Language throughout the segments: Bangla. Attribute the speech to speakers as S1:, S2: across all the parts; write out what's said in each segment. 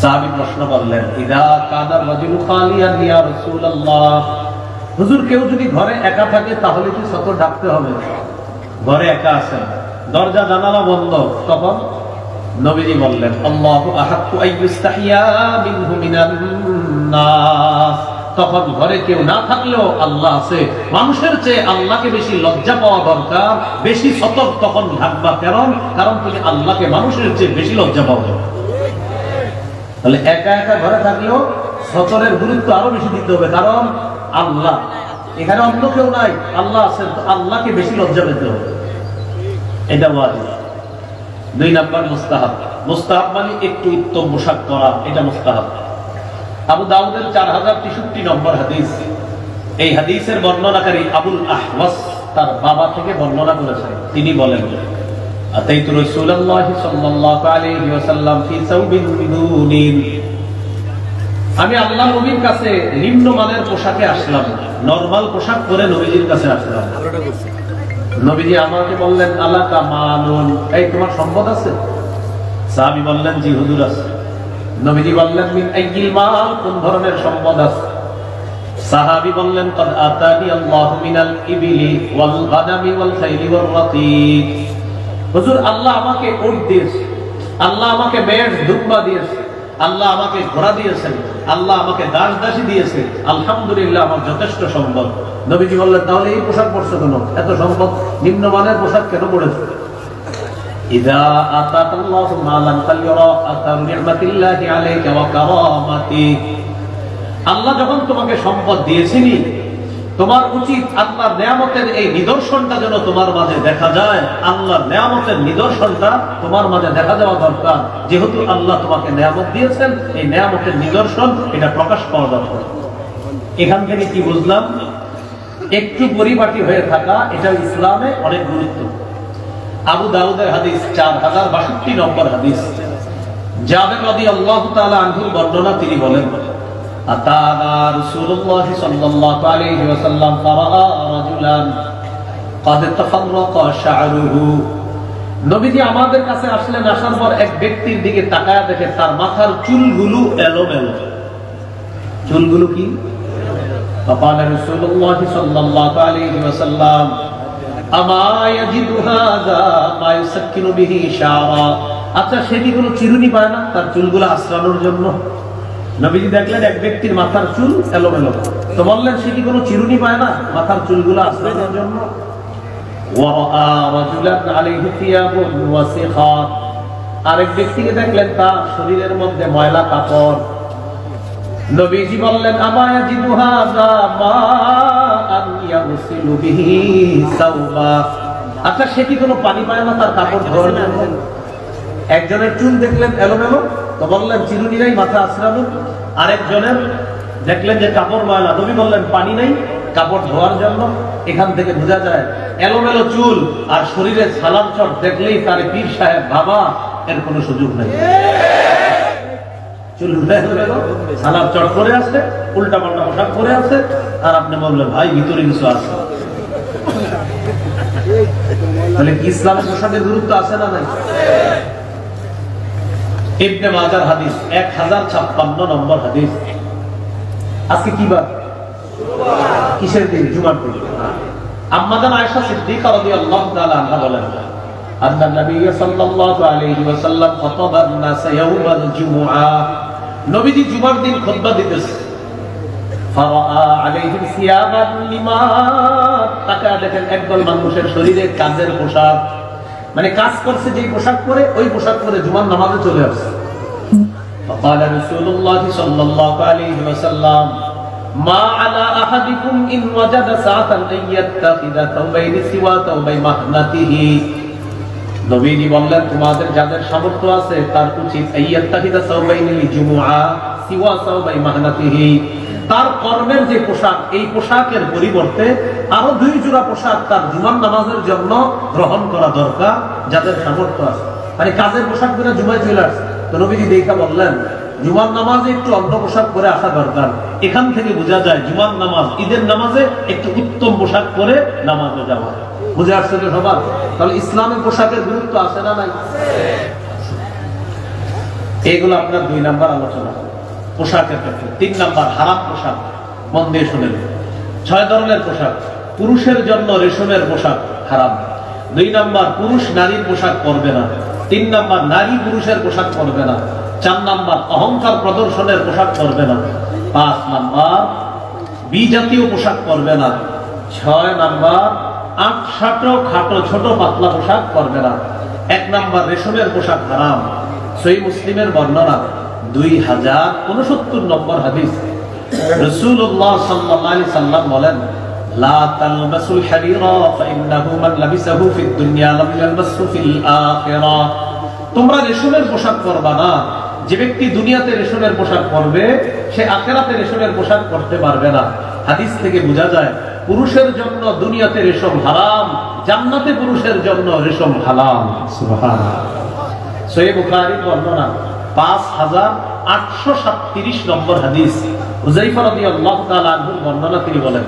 S1: সাহাবী প্রশ্ন করলেন, ইদা কানা রাজুলু খালিয়ান ইয়া রাসূলুল্লাহ, হুজুর কেউ যদি ঘরে একা থাকে তাহলে কি সতর ডাকতে হবে? ঘরে একা আছেন, দরজা জানালা বন্ধ, তখন নবীজি বললেন, আল্লাহু আহাক্কু আইয়ুস্তাহিয়া মিনহু মিনান নাস। তখন ঘরে কেউ না থাকলেও আল্লাহ আছে, মানুষের চেয়ে আল্লাহকে বেশি লজ্জা পাওয়া দরকার, বেশি সতর্ক তখন থাকবা। কারণ তুমি আল্লাহকে মানুষের চেয়ে বেশি লজ্জা পাবে। তাহলে একা একা ঘরে থাকলেও সতরের গুরুত্ব আরো বেশি দিতে হবে, কারণ আল্লাহ এখানে, অন্য কেউ নাই, আল্লাহ আছে, আল্লাহকে বেশি লজ্জা পেতে হবে। এটা ওয়াজিব। 2 নাম্বার মুস্তাহাব। মুস্তাহাব মানে একটু উত্তম পোশাক পরা, এটা মুস্তাহাব। আবু দাউদের 4063 নম্বর হাদিস। এই হাদিসের বর্ণনাকারী আবুল আহওয়াস তার বাবা থেকে বর্ণনা করেছেন। তিনি বলেন, আতাইতু রাসূলুল্লাহ সাল্লাল্লাহু আলাইহি ওয়াসাল্লাম ফি সাওবিন বিদুনিন, আমি আল্লাহর নবীর কাছে নিম্নমানের পোশাকে আসলাম, নরমাল পোশাক পরে নবীজির কাছে আসলাম। নবীজি আমাকে বললেন, আলাকা মালুন, এই তোমার সম্পদ আছে? সাহাবী বললেন, জি হুজুর আছে। নবীজি বললেন, মিন আইয়িল মাল, কোন ধরনের সম্পদ আছে? সাহাবী বললেন, কদ আতানি আল্লাহু মিনাল ইবিলি ওয়াল গানামি ওয়াল খাইলি ওয়ার রাতিক, হুজুর আল্লাহ আমাকে উট দিয়েছে, আল্লাহ আমাকে মেষ দুম্বা দিয়েছে, আল্লাহ আমাকে ঘোড়া দিয়েছেন, আল্লাহ আমাকে দাস দাসী দিয়েছে, আলহামদুলিল্লাহ আমার যথেষ্ট সম্পদ। নবীজি বললেন, তাহলে এই পোশাক পরছো কেন? এত সম্পদ, নিম্নমানের পোশাক কেন পরেছো? ইদা আতাকাল্লাহু মালান ফালইরা আতারু নি'মাতিল্লাহি আলাইকা ওয়া কারামাতি, আল্লাহ যখন তোমাকে সম্পদ দিয়েছেন, তোমার উচিত আল্লাহর নিয়ামতের এই নিদর্শনটা যেন তোমার মাঝে দেখা যায়। আল্লাহর নিয়ামতের নিদর্শনটা তোমার মাঝে দেখা যাওয়া দরকার। যেহেতু আল্লাহ তোমাকে নিয়ামত দিয়েছেন, এই নিয়ামতের নিদর্শন এটা প্রকাশ পাওয়া দরকার। এখান থেকে কি বুঝলাম? একটু পরিপাটি হয়ে থাকা এটা ইসলামে অনেক গুরুত্ব। আবু দাউদের হাদিস 4062 নম্বর হাদিস। জাবের রাদিয়াল্লাহু তাআলা আনহুর বর্ণনা, তিনি বলেন, আতানা রাসূলুল্লাহ সাল্লাল্লাহু আলাইহি ওয়াসাল্লাম ফারাআ রাজুলান ক্বাদ তাফাররাকা শা'রুহু, নবীজি আমাদের কাছে আসলেন, আসার পর এক ব্যক্তির দিকে তাকায়া দেখে তার মাথার চুলগুলো এলোমেলো। চুলগুলো কি? فقال رسول الله صلى الله عليه وسلم اما يجد هذا ما يسكن به شعرا, আচ্ছা সে কি কোনো চিরুনি পায় না তার চুলগুলো আশ্রানোর জন্য? নবীজি দেখলেন এক ব্যক্তির মাথার চুল এলোমেলো, তো বললেন, সে কি কোনো চিরুনি পায় না মাথার চুলগুলো আশ্রানোর জন্য? ওয়ারা রাজুলান আলাইহি থিয়াবুন ওয়াসিখাত, আরেক ব্যক্তিকে দেখলেন তার শরীরের মধ্যে ময়লা কাপড়। নবীজি বললেন, আমা ইয়াজিদু হাযা মা আন ইয়াগসিলু বিহি সাওবা, আচ্ছা সে কি কোনো পানি পায় না তার কাপড় ধোয়ার জন্য? একজনের চুল দেখলেন এলোমেলো, তো বললেন চিরুনি নাই মাথা আশ্রানো। আরেকজনের দেখলেন যে কাপড় ময়লা, নবী বললেন পানি নাই কাপড় ধোয়ার জন্য। এখান থেকে বোঝা যায় এলোমেলো চুল আর শরীরে সালাম চট দেখলেই তার পীর সাহেব বাবা এর কোনো সুযোগ নেই। চুল এলোমেলো, সালাম চট করে আছে, উল্টা পাল্টা পোশাক পরে আছে, আর আপনি বললেন ভাই ভিতরে কিছু আছে। তাহলে ইসলামের পোশাকের গুরুত্ব আছে না নাই? ইবনে মাজার হাদিস 1056 নম্বর হাদিস। আজকে কি বার? কিসের দিন? জুমার দিন। আম্মা জান আয়েশা সিদ্দিকা রাদিয়াল্লাহু তাআলা আনহা বলেন, আন্না নবী সাল্লাল্লাহু আলাইহি ওয়াসাল্লাম খাতাবা আন-নাস ইয়াওমাল জুমআ, নবীজি জুমার দিন খুতবা দিতেছে। ফারাআ আলাইহিম সিয়াবান লিমা, তাকায়া দেখেন একদল মানুষের শরীরে কাজের পোশাক, মানে কাজ করছে যে পোশাক পরে, ওই পোশাক পরে জুমার নামাজে চলে আসছে। فقال رسول الله صلى الله عليه وسلم ما على احدكم ان وجد ساعه ان يتخذ ثوبين سوى ثوبي مهنته, নবীজি বললেন তোমাদের যাদের সামর্থ্য আছে তার উচিত আইয়াত্তাখিদা সাওবাইন লিজুমুআ সিওয়া সাওবাই মাহনাতিহি, তার কর্মের যে পোশাক, এই পোশাকের পরিবর্তে আরো 2 জোড়া পোশাক তার জুমার নামাজের জন্য গ্রহণ করা দরকার, যাদের সামর্থ্য আছে। মানে কাজের পোশাক পরে জুমায় চলে আসছে, তো নবীজি দেখা বললেন জুমার নামাজে একটু অন্য পোশাক পরে আসা দরকার। এখান থেকে বোঝা যায় জুমার নামাজ, ঈদের নামাজে একটু উত্তম পোশাক পরে নামাজে যাওয়া। বুঝে আসছে তো সবার? তাহলে ইসলামের পোশাকের গুরুত্ব আছে না নাই? এগুলো আপনার 2 নাম্বার আলোচনা পোশাকের ক্ষেত্রে। 3 নাম্বার হারাম পোশাক, মন দিয়ে শুনেন। 6 ধরনের পোশাক। পুরুষের জন্য রেশমের পোশাক হারাম। 2 নাম্বার পুরুষ নারীর পোশাক পরবে না। 3 নাম্বার নারী পুরুষের পোশাক পরবে না। 4 নাম্বার অহংকার প্রদর্শনের পোশাক পরবে না। 5 নাম্বার বিজাতীয় পোশাক পরবে না। 6 নাম্বার আটসাটো খাটো ছোট পাতলা পোশাক পরবে না। 1 নাম্বার রেশমের পোশাক হারাম। সহিহ মুসলিমের বর্ণনা 2069 নম্বর হাদিস। রাসূলুল্লাহ সাল্লাল্লাহু আলাইহি সাল্লাম বলেন, লা তালবাসুল হারিরা ফাইন্নাহু মান লাবিসাহু ফিদ দুনিয়া লাম ইয়ালবাসহু ফিল আখিরাহ। তোমরা রেশমের পোশাক পরবা না। যে ব্যক্তি দুনিয়াতে রেশমের পোশাক পরবে সে আখিরাতে রেশমের পোশাক পরতে পারবে না। হাদিস থেকে বোঝা যায় পুরুষের জন্য দুনিয়াতে রেশম হারাম, জান্নাতে পুরুষের জন্য রেশম হালাল। সুবহানাল্লাহ। সহিহ বুখারীর বর্ণনা 5837 নম্বর হাদিস। হুযায়ফা রাদিয়াল্লাহু তাআলা আনহুর বর্ণনা, তিনি বলেন,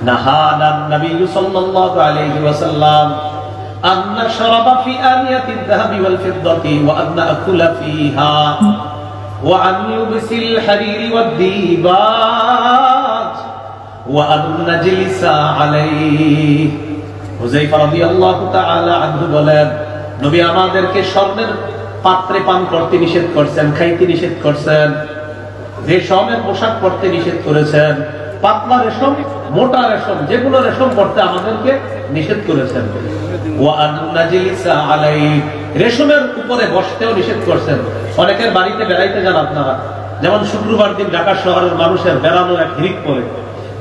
S1: নাহানান নবী সাল্লাল্লাহু আলাইহি ওয়াসাল্লাম আন নাশরাবা ফি আনিয়াতিদ যাহাবি ওয়াল ফিদ্দাতি ওয়া আন নাকুলা ফিহা ওয়া আন ইউবসিল হারিরি ওয়াদ দিবাজ ওয়া আন নাজলিসা আলাইহি। হুযায়ফা রাদিয়াল্লাহু তাআলা আনহু বলেন, নবী আমাদেরকে স্বর্ণের পাত্রে পান করতে নিষেধ করছেন, খাইতে নিষেধ করছেন, রেশমের পোশাক পরতে নিষেধ করেছেন, পাতলা রেশম, মোটা রেশম, যেগুলো রেশম পরতে আমাদেরকে নিষেধ করেছেন। ওয়া আন নাজলিসা আলাইহি, রেশমের উপরে বসতেও নিষেধ করছেন। অনেকের বাড়িতে বেড়াইতে যান আপনারা, যেমন শুক্রবার দিন ঢাকা শহরের মানুষের বেড়ানোর এক হিরিক পড়ে।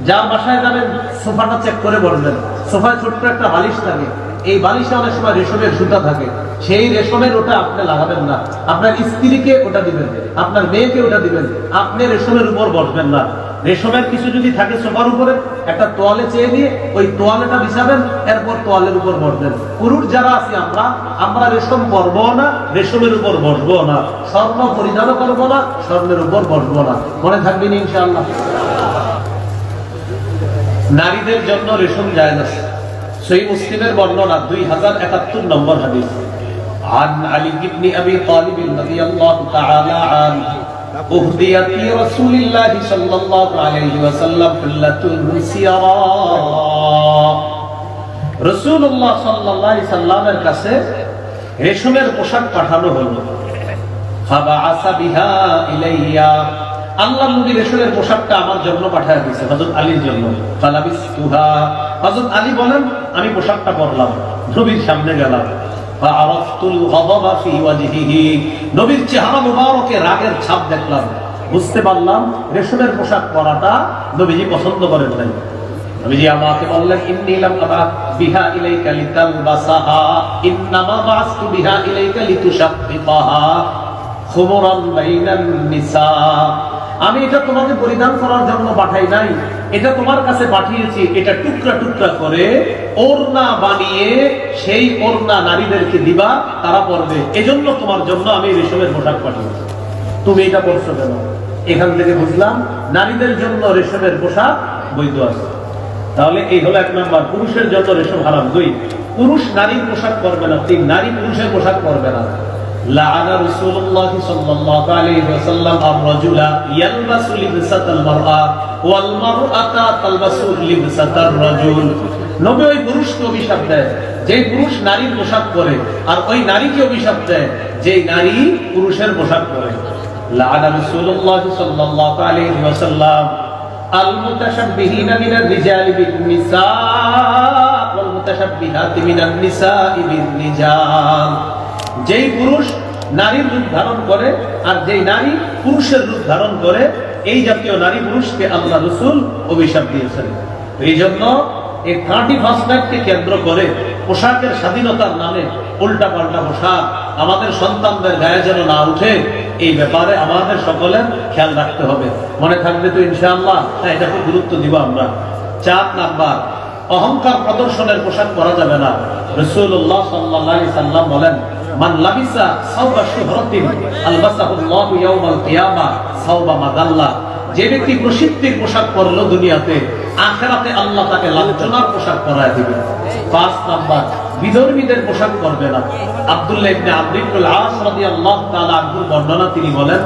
S1: যার বাসায় যাবেন সোফাটা চেক করে বসবেন। সোফায় ছোট্ট একটা বালিশ থাকে, এই বালিশে অনেক সময় রেশমের সুতা থাকে, সেই রেশমের ওটা আপনি লাগাবেন না। আপনার স্ত্রীকে ওটা দিবেন, আপনার মেয়েকে ওটা দিবেন, আপনি রেশমের উপর বসবেন না। রেশমের কিছু যদি থাকে সোফার উপরে, একটা তোয়ালে চেয়ে দিয়ে ওই তোয়ালেটা বিছাবেন, এরপর তোয়ালের উপর বসবেন। পুরুষ যারা আছি আমরা রেশম পরবো না, রেশমের উপর বসবো না, স্বর্ণ পরিধানও করবো না, স্বর্ণের উপর বসবো না। মনে থাকবেন ইনশাআল্লাহ। নারীদের জন্য রেশম জায়েজ আছে। সহিহ মুসলিমের বর্ণনা 2071 নম্বর হাদিস। عن علي بن ابي طالب رضي الله تعالى عنه اهديت لرسول الله صلى الله عليه وسلم حلة سيراء। রাসূলুল্লাহ সাল্লাল্লাহু আলাইহি সাল্লামের কাছে রেশমের পোশাক পাঠানো হলো। ফাবাআসা বিহা ইলাইয়া, আল্লাহ নবী রেশমের পোশাকটা আমার জন্য পাঠিয়ে দিয়েছে, হযরত আলীর জন্য। ফালাবিসতুহা, হযরত আলী বলেন আমি পোশাকটা পরলাম, নবীর সামনে গেলাম। ফাআরাফতুল গাদাবা ফি ওয়াজহিহি, নবীর চেহারা মুবারকে রাগের ছাপ দেখলাম, বুঝতে পারলাম রেশমের পোশাক পরাটা নবীজি পছন্দ করেন নাই। নবীজি আমাকে বললেন, ইন্নী লাম আবাত বিহা ইলাইকা লিতালবাসাহা ইন্নামা বাসতু বিহা ইলাইকা লিতুশাক্কিকাহা খুমরান বাইনান নিসা। আমি এটা তোমাকে পরিধান করার জন্য পাঠাই নাই, এটা তোমার কাছে পাঠিয়েছি এটা টুকরা টুকরা করে ওড়না বানিয়ে সেই ওড়না নারীদেরকে দিবা, তারা পরবে, এজন্য তোমার জন্য আমি রেশমের পোশাক পাঠিয়েছি। তুমি এটা পরছো কেন? এখান থেকে বুঝলাম নারীদের জন্য রেশমের পোশাক বৈধ আছে। তাহলে এই হলো 1 নাম্বার, পুরুষের জন্য রেশম হারাম। 2, পুরুষ নারীর পোশাক পরবে না। 3, নারী পুরুষের পোশাক পরবে না। لعن رسول الله صلى الله عليه وسلم الرجل يلبس لبسة المرأة والمرأة تلبس لبسة الرجل। নবী ওই পুরুষকে অভিশাপ দেয় যে পুরুষ নারীর পোশাক পরে, আর ওই নারীকে অভিশাপ দেয় যে নারী পুরুষের পোশাক পরে। لعن رسول الله صلى الله عليه وسلم المتشبهين من الرجال بالنساء والمتشبهات من النساء بالرجال। যেই পুরুষ নারীর রূপ ধারণ করে আর যেই নারী পুরুষের রূপ ধারণ করে, এই জাতীয় নারী পুরুষকে আল্লাহ রাসূল অভিশাপ দিয়েছেন। এই জন্য এই 31 নাইটকে কেন্দ্র করে পোশাকের স্বাধীনতার নামে উল্টা পাল্টা পোশাক আমাদের সন্তানদের গায়ে যেন না উঠে, এই ব্যাপারে আমাদের সকলের খেয়াল রাখতে হবে। মনে থাকবে তো ইনশাআল্লাহ? এটা খুব গুরুত্ব দিব আমরা। 4 নাম্বার, অহংকার প্রদর্শনের পোশাক পরা যাবে না। রাসূলুল্লাহ সাল্লাল্লাহু আলাইহি সাল্লাম বলেন, মান লাবিসা সাওবা শুহরাতিন আলবাসাহুল্লাহু ইয়াওমাল কিয়ামা সাওবা মাদাল্লা। যে ব্যক্তি প্রসিদ্ধির পোশাক পরলো দুনিয়াতে, আখিরাতে আল্লাহ তাকে লাঞ্ছনার পোশাক পরায় দিবেন। 5 নাম্বার, বিধর্মীদের পোশাক পরবে না। আব্দুল্লাহ ইবনে আমর ইবনুল আস রাদিয়াল্লাহু তাআলা আনহুর বর্ণনা, তিনি বলেন